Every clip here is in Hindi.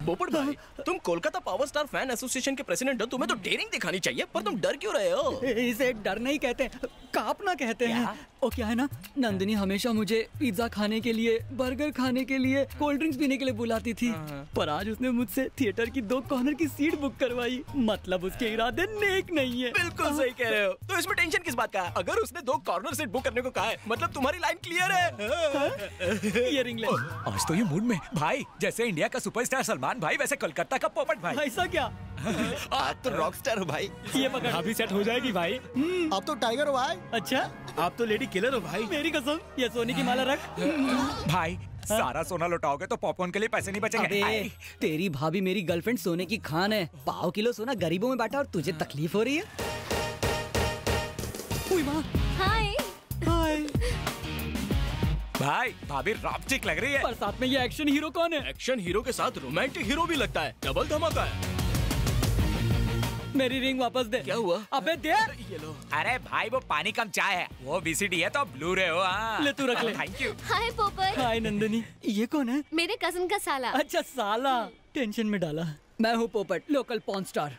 पोपट भाई, तुम Kolkata power star fan association के प्रेसिडेंट हो, तुम्हें तो डेयरिंग दिखानी चाहिए, पर तुम डर क्यों रहे हो? इसे डर नहीं कहते, कांपना कहते हैं। ओ क्या है ना, नंदिनी हमेशा मुझे पिज्जा खाने के लिए, बर्गर खाने के लिए, कोल्ड ड्रिंक्स पीने के लिए बुलाती थी, पर आज उसने मुझसे थिएटर की 2 कॉर्नर की सीट बुक करवाई। मतलब उसके इरादे नेक नहीं है। बिल्कुल सही कह रहे हो। तो इसमें टेंशन किस बात का है? अगर उसने 2 कॉर्नर सीट बुक करने को कहा है, मतलब तुम्हारी लाइन क्लियर है। ये रिंग ले। आज तो ये मूड में भाई, जैसे इंडिया का सुपरस्टार सलमान भाई, वैसे कोलकाता का पोपट भाई। ऐसा क्या? आज तो रॉकस्टार हो भाई। ये पकड़। अभी सेट हो जाएगी भाई। आप तो टाइगर हो भाई। अच्छा, आप तो लेडी किलर हो भाई। मेरी कसम, ये सोने की माला रख। भाई सारा सोना लुटाओगे तो पॉपकॉर्न के लिए पैसे नहीं बचेंगे। अबे, तेरी भाभी मेरी गर्लफ्रेंड सोने की खान है। पाव किलो सोना गरीबों में बांटा और तुझे तकलीफ हो रही है? उई माँ। हाय। हाय। भाई भाभी रॉपस्टिक लग रही है। पर साथ में ये एक्शन हीरो कौन है? एक्शन हीरो के साथ रोमांटिक हीरो भी लगता है, डबल धमाका है। मेरी रिंग वापस दे। क्या हुआ? अबे दे। ये लो। अरे भाई वो पानी कम चाय है, वो VCD है तो ब्लू रे हो। ले तू रख ले। Thank you. हाय पोपट। हाय नंदिनी। ये कौन है? मेरे कजन का साला। अच्छा साला, टेंशन में डाला। मैं हूँ पोपट, लोकल पॉर्न स्टार।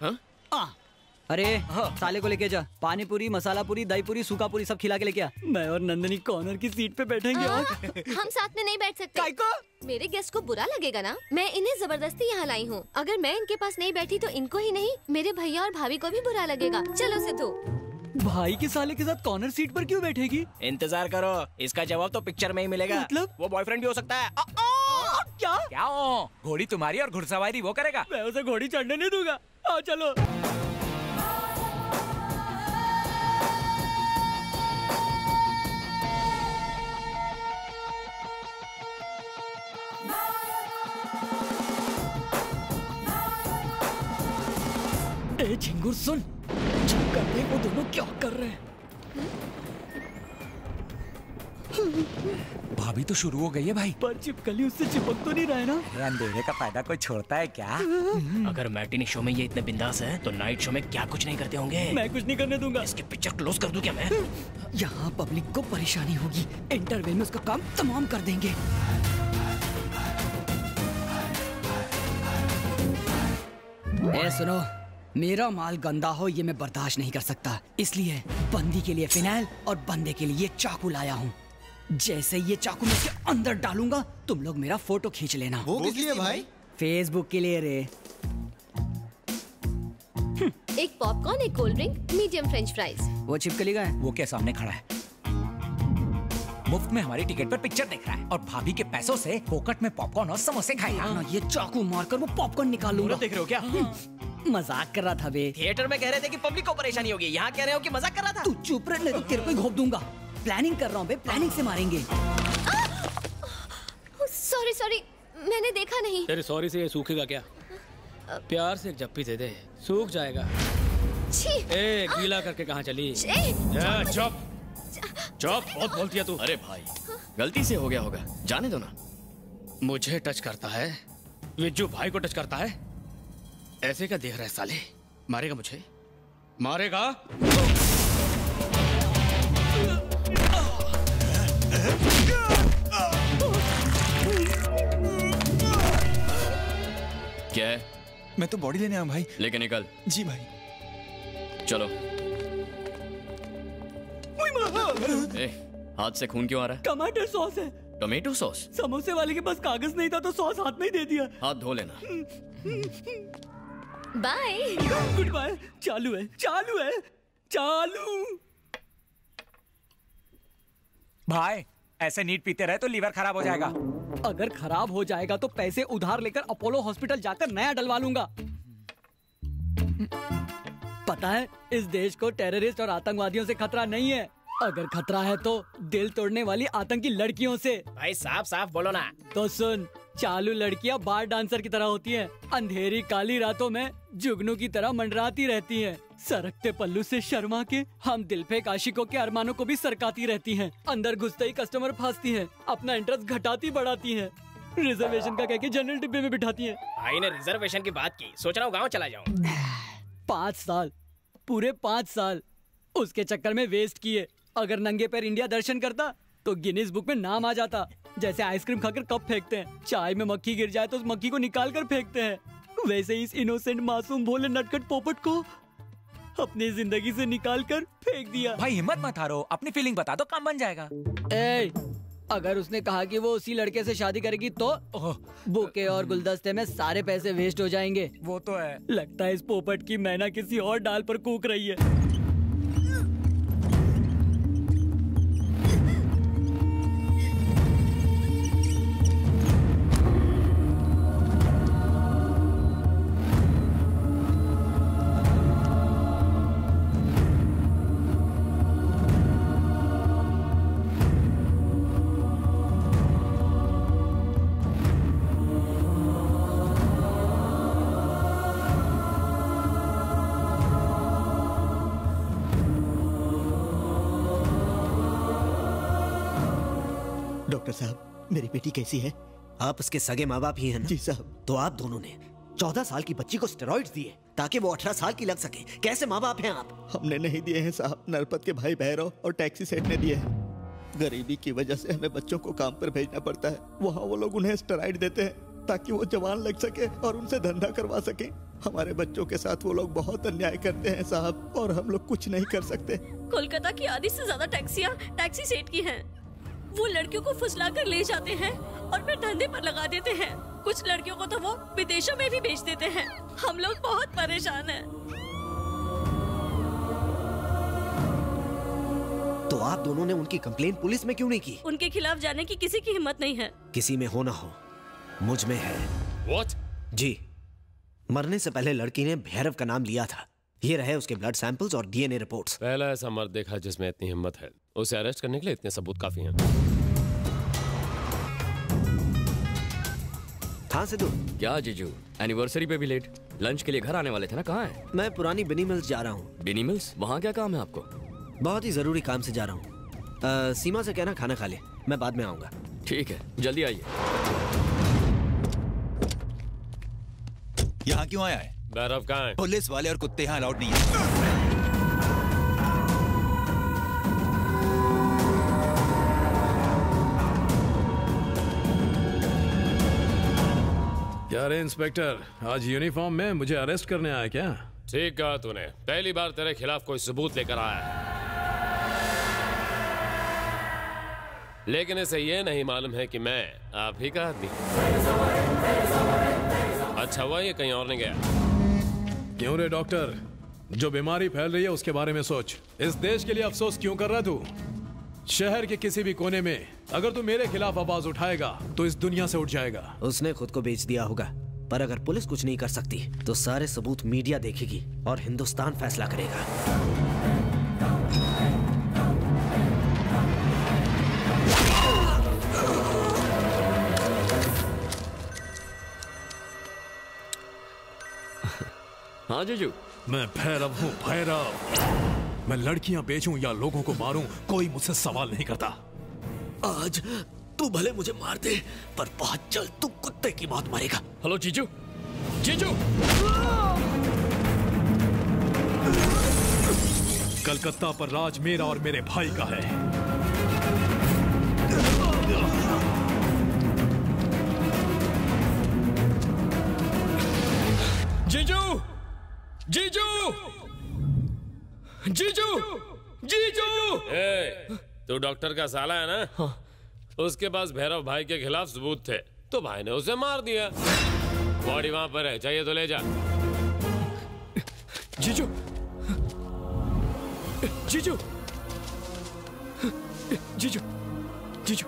अरे साले को लेके जा, पानी पूरी, मसाला पूरी, दही पूरी, सूखा पूरी सब खिला के लेके आ। मैं और नंदिनी कॉर्नर की सीट पे बैठेंगे। हम साथ में नहीं बैठ सकते। काय को? मेरे गेस्ट को बुरा लगेगा ना। मैं इन्हें जबरदस्ती यहाँ लाई हूँ। अगर मैं इनके पास नहीं बैठी तो इनको ही नहीं, मेरे भैया और भाभी को भी बुरा लगेगा। चलो सिद्धू। भाई के साले के साथ कॉर्नर सीट पर क्यों बैठेगी? इंतजार करो, इसका जवाब तो पिक्चर में ही मिलेगा। मतलब? वो बॉयफ्रेंड भी हो सकता है। क्या? क्या हो? घोड़ी तुम्हारी और घुड़सवारी वो करेगा। मैं उसे घोड़ी चढ़ने नहीं दूंगा। आओ चलो। ए झिंगुर सुन, चेक कर दे वो दोनों क्या कर रहे हैं। भाभी तो शुरू हो गई है भाई। पर चिपकली उससे चिपक तो नहीं रहा है ना? अंधेरे का फायदा कोई छोड़ता है क्या? अगर मैटिनी शो में ये इतने बिंदास हैं, तो नाइट शो में क्या कुछ नहीं करते होंगे। मैं कुछ नहीं करने दूंगा। इसकी पिक्चर क्लोज कर दूं क्या मैं? यहाँ पब्लिक को परेशानी होगी, इंटरवल में उसका काम तमाम कर देंगे। ए सुनो, मेरा माल गंदा हो ये मैं बर्दाश्त नहीं कर सकता, इसलिए बंदी के लिए फिनाइल और बंदे के लिए चाकू लाया हूँ। जैसे ये चाकू मैं इसके अंदर डालूंगा, तुम लोग मेरा फोटो खींच लेना। वो किस लिए भाई? फेसबुक के लिए रे। एक पॉपकॉर्न, एक cold drink, medium French fries. वो छिपकली का है? वो क्या सामने खड़ा है, मुफ्त में हमारी टिकट पर पिक्चर देख रहा है और भाभी के पैसों से पोकट में पॉपकॉर्न और समोसे खाएगा। ना ये चाकू मारकर वो पॉपकॉर्न निकालूंगा। देख रहे हो क्या? मजाक कर रहा था बे। थिएटर में कह रहे थे कि पब्लिक को परेशानी होगी, यहाँ कह रहे हो कि मजाक कर रहा था। तू चुप रह, नहीं तो तेरे को ही घोप दूंगा। प्लानिंग कर रहा हूँ बे, प्लानिंग से मारेंगे। सॉरी सॉरी, मैंने देखा नहीं। तेरे सॉरी से ये सूखेगा क्या? प्यार से एक जप्पी दे दे, सूख जाएगा। छी। ए गीला करके कहाँ चली? चुप चुप, बहुत बोलती है तू। अरे भाई, गलती से हो गया होगा, जाने दो ना। मुझे टच करता है, विज्जू भाई को टच करता है, ऐसे क्या देख रहा है साले? मारेगा मुझे, मारेगा। क्या है? मैं तो बॉडी लेने आया भाई। लेके निकल। जी भाई। चलो। ए, हाथ से खून क्यों आ रहा है? टमाटर सॉस है। Tomato sauce? समोसे वाले के पास कागज नहीं था तो सॉस हाथ में ही दे दिया। हाथ धो लेना। बाय। Goodbye. चालू है, चालू है, चालू। भाई ऐसे नीट पीते रहे तो लीवर खराब हो जाएगा। अगर खराब हो जाएगा तो पैसे उधार लेकर अपोलो हॉस्पिटल जाकर नया डलवा लूंगा। पता है, इस देश को टेररिस्ट और आतंकवादियों से खतरा नहीं है। अगर खतरा है तो दिल तोड़ने वाली आतंकी लड़कियों से। भाई साफ साफ बोलो ना। तो सुन, चालू लड़कियां बार डांसर की तरह होती हैं। अंधेरी काली रातों में जुगनू की तरह मंडराती रहती हैं। सरकते पल्लू से शर्मा के हम दिल फेंक आशिकों के अरमानों को भी सरकाती रहती हैं। अंदर घुसते ही कस्टमर फंसती हैं, अपना इंटरेस्ट घटाती बढ़ाती हैं, रिजर्वेशन का कह के जनरल डिब्बे में बिठाती हैं। भाई ने रिजर्वेशन की बात की, सोच रहा हूँ गाँव चला जाऊँ। 5 साल, पूरे 5 साल उसके चक्कर में वेस्ट किए। अगर नंगे पैर इंडिया दर्शन करता तो गिनीज बुक में नाम आ जाता। जैसे आइसक्रीम खाकर कप फेंकते हैं, चाय में मक्खी गिर जाए तो उस मक्खी को निकाल कर फेंकते हैं, वैसे ही इस इनोसेंट मासूम भोले नटखट पोपट को अपनी जिंदगी से निकाल कर फेंक दिया। भाई हिम्मत मत हारो, अपनी फीलिंग बता दो, काम बन जाएगा। ए, अगर उसने कहा कि वो उसी लड़के से शादी करेगी तो बुके और गुलदस्ते में सारे पैसे वेस्ट हो जाएंगे। वो तो है। लगता है इस पोपट की मैना किसी और डाल पर कूक रही है। डॉक्टर साहब, मेरी बेटी कैसी है? आप उसके सगे माँ बाप ही हैं ना? जी साहब। तो आप दोनों ने 14 साल की बच्ची को स्टेरॉइड्स दिए ताकि वो 18 साल की लग सके। कैसे माँ बाप हैं आप? हमने नहीं दिए हैं साहब, नरपत के भाई भैरव और टैक्सी सेठ ने दिए हैं। गरीबी की वजह से हमें बच्चों को काम पर भेजना पड़ता है। वहाँ वो लोग उन्हें स्टेरॉइड देते हैं ताकि वो जवान लग सके और उनसे धंधा करवा सके। हमारे बच्चों के साथ वो लोग बहुत अन्याय करते हैं साहब, और हम लोग कुछ नहीं कर सकते। कोलकाता की आधी से ज्यादा टैक्सियाँ टैक्सी सेठ की हैं। वो लड़कियों को फुसला कर ले जाते हैं और फिर धंधे पर लगा देते हैं। कुछ लड़कियों को तो वो विदेशों में भी भेज देते हैं। हम लोग बहुत परेशान हैं। तो आप दोनों ने उनकी कंप्लेन पुलिस में क्यों नहीं की? उनके खिलाफ जाने की किसी की हिम्मत नहीं है। किसी में हो ना हो, मुझ में है। What? जी, मरने से पहले लड़की ने भैरव का नाम लिया था। ये रहे उसके ब्लड सैंपल्स और डीएनए रिपोर्ट्स। पहला ऐसा मर्द देखा जिसमें इतनी हिम्मत है। उसे अरेस्ट करने के लिए इतने सबूत काफी हैं। हाँ सिद्धू। क्या जीजू, एनिवर्सरी पे भी लेट? लंच के लिए घर आने वाले थे ना, कहाँ है? मैं पुरानी बिनी मिल्स जा रहा हूँ। बिनी मिल्स? वहाँ क्या काम है आपको? बहुत ही जरूरी काम से जा रहा हूँ। सीमा से कहना खाना खा ले, मैं बाद में आऊंगा। ठीक है, जल्दी आइए। यहाँ क्यों आया है? भैरव कहाँ है? पुलिस वाले और कुत्ते यहाँ अलाउड नहीं है। क्या रे इंस्पेक्टर, आज यूनिफॉर्म में मुझे अरेस्ट करने आया क्या? ठीक कहा तूने, पहली बार तेरे खिलाफ कोई सबूत लेकर आया है। लेकिन इसे ये नहीं मालूम है कि मैं आप ही का आदमी। अच्छा हुआ ये कहीं और नहीं गया। क्यों रे डॉक्टर, जो बीमारी फैल रही है उसके बारे में सोच। इस देश के लिए अफसोस क्यों कर रहा तू? शहर के किसी भी कोने में अगर तू मेरे खिलाफ आवाज उठाएगा तो इस दुनिया से उठ जाएगा। उसने खुद को बेच दिया होगा, पर अगर पुलिस कुछ नहीं कर सकती तो सारे सबूत मीडिया देखेगी और हिंदुस्तान फैसला करेगा। हाँ जीजू। मैं भैरव हूँ, भैरव। मैं लड़कियां बेचूं या लोगों को मारूं, कोई मुझसे सवाल नहीं करता। आज तू भले मुझे मार दे, पर बहुत जल्द तू कुत्ते की मौत मरेगा। हेलो जीजू, जीजू। कलकत्ता पर राज मेरा और मेरे भाई का है। जीजू, जीजू, जीजू, जीजू। तू डॉक्टर का साला है ना? हाँ। उसके पास भैरव भाई के खिलाफ सबूत थे, तो भाई ने उसे मार दिया। बॉडी वहां पर है, चाहिए तो ले जा। जीजू, जीजू, जीजू, जीजू।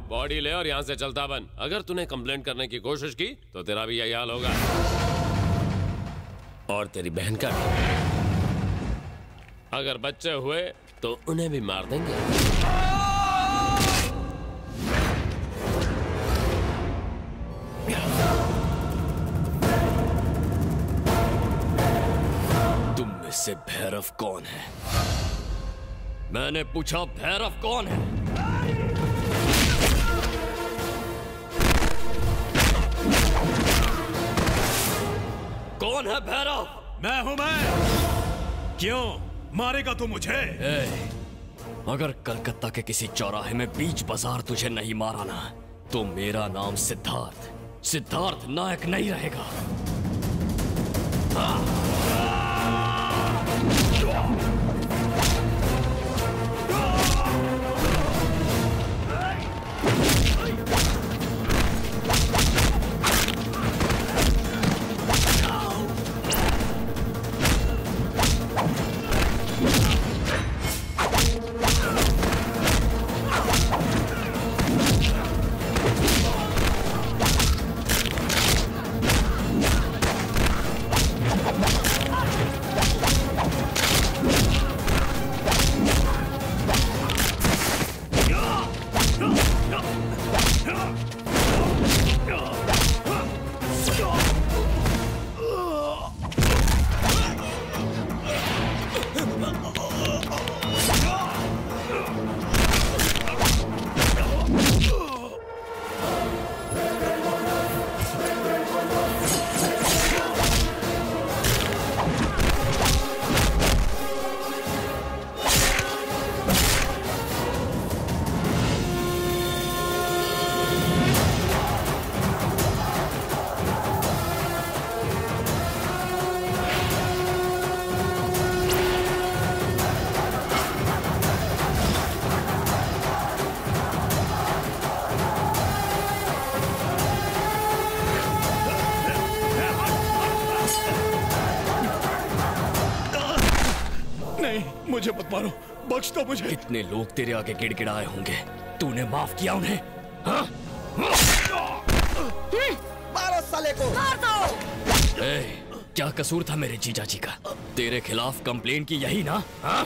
बॉडी ले और यहाँ से चलता बन। अगर तूने कंप्लेंट करने की कोशिश की तो तेरा भी यही हाल होगा, और तेरी बहन का भी। अगर बच्चे हुए तो उन्हें भी मार देंगे। तुम में से भैरव कौन है? मैंने पूछा भैरव कौन है? कौन है भैरव? मैं हूं मैं। क्यों मारेगा तू मुझे? अगर कलकत्ता के किसी चौराहे में बीच बाजार तुझे नहीं मारा ना, तो मेरा नाम सिद्धार्थ नायक नहीं रहेगा। मुझे मत मारो, बख्श दो मुझे। कितने लोग तेरे आगे गिड़गिड़ाए होंगे, तूने माफ किया उन्हें? हाँ? मारो साले को। मार दो। क्या कसूर था मेरे जीजा जी का? तेरे खिलाफ कंप्लेन की यही ना? हाँ?